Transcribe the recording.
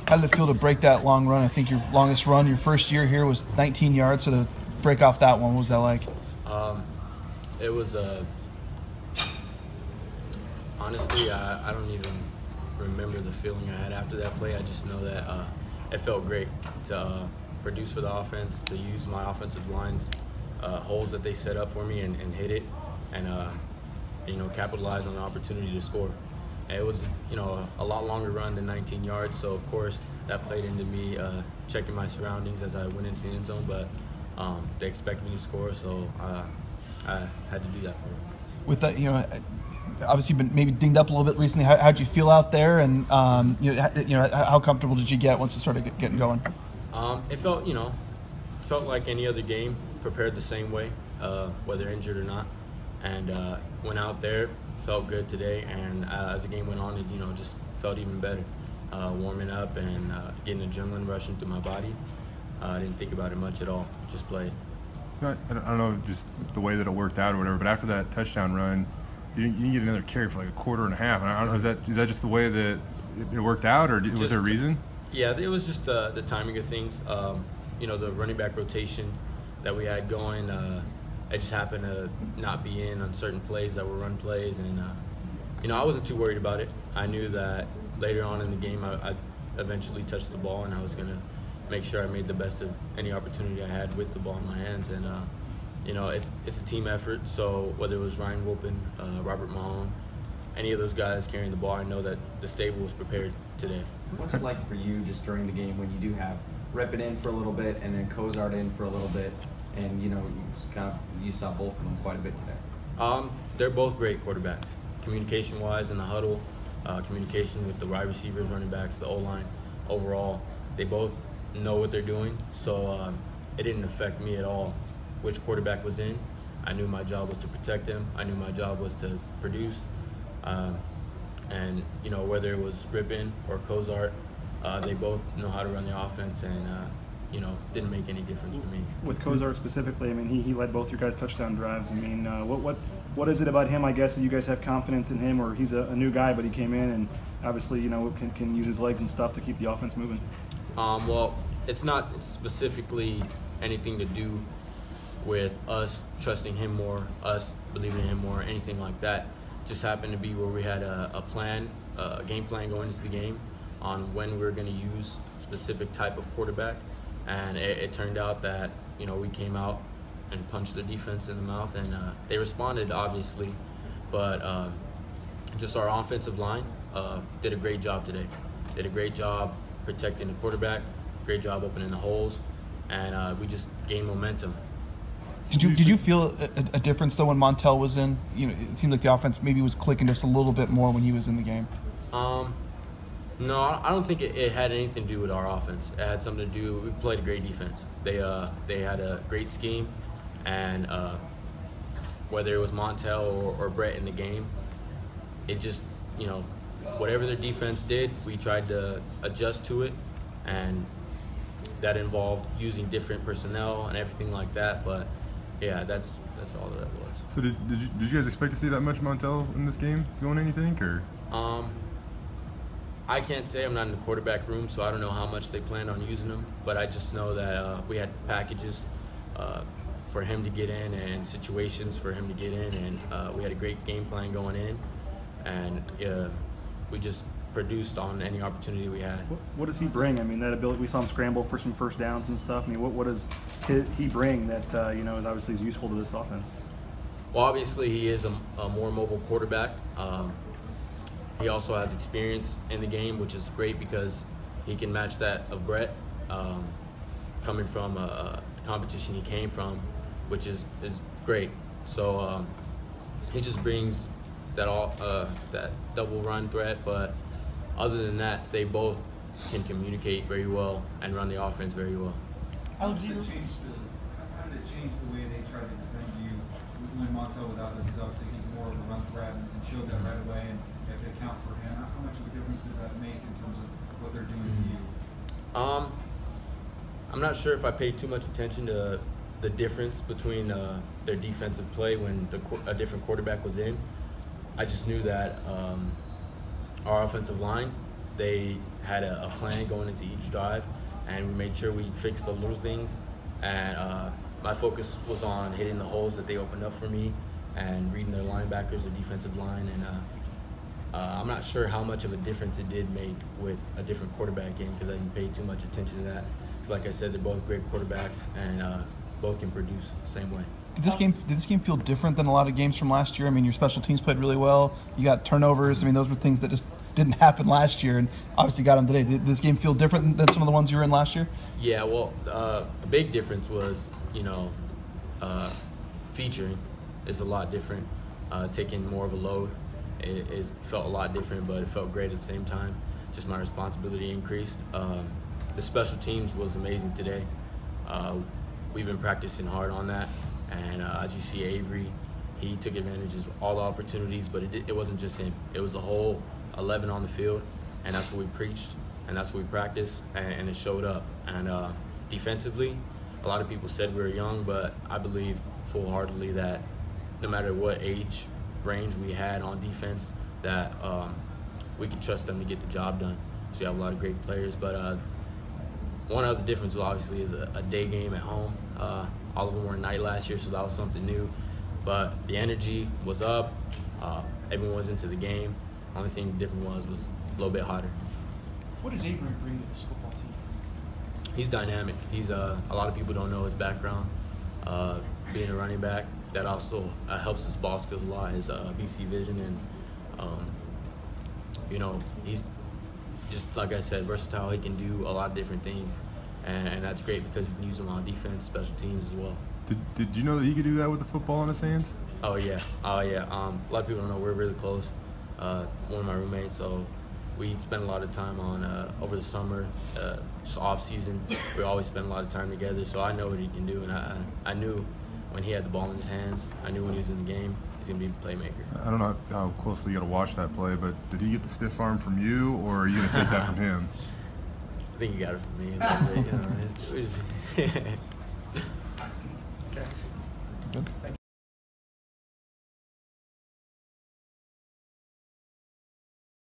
How did it feel to break that long run? I think your longest run, your first year here, was 19 yards. So to break off that one, what was that like? It was honestly, I don't even remember the feeling I had after that play. I just know that it felt great to produce for the offense, to use my offensive line's holes that they set up for me and hit it, and capitalize on the opportunity to score. And it was a lot longer run than 19 yards, so of course that played into me checking my surroundings as I went into the end zone. But they expect me to score, so I had to do that for them. With that, obviously been maybe dinged up a little bit recently. How'd you feel out there, and how comfortable did you get once it started getting going? It felt like any other game, prepared the same way, whether injured or not, and went out there, felt good today, and as the game went on, it just felt even better. Warming up and getting adrenaline rushing through my body. I didn't think about it much at all, just played. I don't know just the way that it worked out or whatever, but after that touchdown run, you didn't get another carry for like a quarter and a half. And I don't know if is that just the way that it worked out, or was there a reason? Yeah, it was just the timing of things. The running back rotation that we had going, it just happened to not be in on certain plays that were run plays, and I wasn't too worried about it. I knew that later on in the game I'd eventually touch the ball, and I was gonna make sure I made the best of any opportunity I had with the ball in my hands. And it's a team effort, so whether it was Ryan Wilpin, Robert Mahone, any of those guys carrying the ball, I know that the stable was prepared today. What's it like for you just during the game when you do have Rep it in for a little bit and then Kozart in for a little bit, and you saw both of them quite a bit today? They're both great quarterbacks, communication-wise in the huddle, communication with the wide receivers, running backs, the O-line. Overall, they both know what they're doing, so it didn't affect me at all which quarterback was in. I knew my job was to protect them. I knew my job was to produce. And whether it was Rippin or Kozart, they both know how to run the offense, and didn't make any difference for me. With Kozart specifically, I mean, he led both your guys' touchdown drives. I mean, what is it about him, I guess, that you guys have confidence in him, or he's a new guy, but he came in and obviously, can use his legs and stuff to keep the offense moving? Well, it's not specifically anything to do with us trusting him more, us believing in him more, anything like that. Just happened to be where we had a plan, a game plan going into the game on when we were going to use a specific type of quarterback, and it turned out that we came out and punched the defense in the mouth, and they responded obviously, but just our offensive line did a great job today. Did a great job protecting the quarterback, great job opening the holes, and we just gained momentum. Did you feel a difference though when Montel was in? It seemed like the offense maybe was clicking just a little bit more when he was in the game. No, I don't think it had anything to do with our offense. It had something to do. We played a great defense. They had a great scheme, and whether it was Montel or Brett in the game, it just whatever their defense did, we tried to adjust to it, and that involved using different personnel and everything like that. But yeah, that's all that was. So did you guys expect to see that much Montel in this game going in, you think, or? I can't say. I'm not in the quarterback room, so I don't know how much they planned on using him. But I just know that we had packages for him to get in and situations for him to get in, and we had a great game plan going in, and we just produced on any opportunity we had. What does he bring? I mean, that ability, we saw him scramble for some first downs and stuff. I mean, what does he bring that obviously is useful to this offense? Well, obviously he is a more mobile quarterback. He also has experience in the game, which is great because he can match that of Brett, coming from the competition he came from, which is great. So he just brings that double run threat, but other than that, they both can communicate very well and run the offense very well. How did it change the way they tried to defend you when Montel was out there? Because obviously he's more of a run threat and showed that right away, and you have to account for him. How much of a difference does that make in terms of what they're doing to you? I'm not sure if I paid too much attention to the difference between their defensive play when a different quarterback was in. I just knew that our offensive line they had a plan going into each drive, and we made sure we fixed the little things. And my focus was on hitting the holes that they opened up for me and reading their linebackers, their defensive line. And I'm not sure how much of a difference it did make with a different quarterback game because I didn't pay too much attention to that. Because like I said, they're both great quarterbacks and both can produce the same way. Did this game feel different than a lot of games from last year? I mean, your special teams played really well. You got turnovers. I mean, those were things that just didn't happen last year, and obviously got them today. Did this game feel different than some of the ones you were in last year? Yeah, well, a big difference was, featuring is a lot different. Taking more of a load it felt a lot different, but it felt great at the same time. Just my responsibility increased. The special teams was amazing today. We've been practicing hard on that. And as you see, Avery, he took advantage of all the opportunities, but it wasn't just him. It was the whole 11 on the field, and that's what we preached, and that's what we practiced, and it showed up. And defensively, a lot of people said we were young, but I believe full-heartedly that no matter what age range we had on defense, that we could trust them to get the job done. So you have a lot of great players, but one other difference obviously is a day game at home. All of them were night last year, so that was something new. But the energy was up. Everyone was into the game. Only thing different was a little bit hotter. What does Avery bring to this football team? He's dynamic. He's a lot of people don't know his background. Being a running back, that also helps his ball skills a lot. His BC vision and he's just like I said, versatile. He can do a lot of different things. And that's great because we can use him on defense, special teams as well. Did you know that he could do that with the football in his hands? Oh yeah. A lot of people don't know we're really close. One of my roommates, so we spend a lot of time on over the summer, just off season. We always spend a lot of time together. So I know what he can do, and I knew when he had the ball in his hands. I knew when he was in the game, he's gonna be the playmaker. I don't know how closely you got to watch that play, but did he get the stiff arm from you, or are you gonna take that from him? I think you got it from me.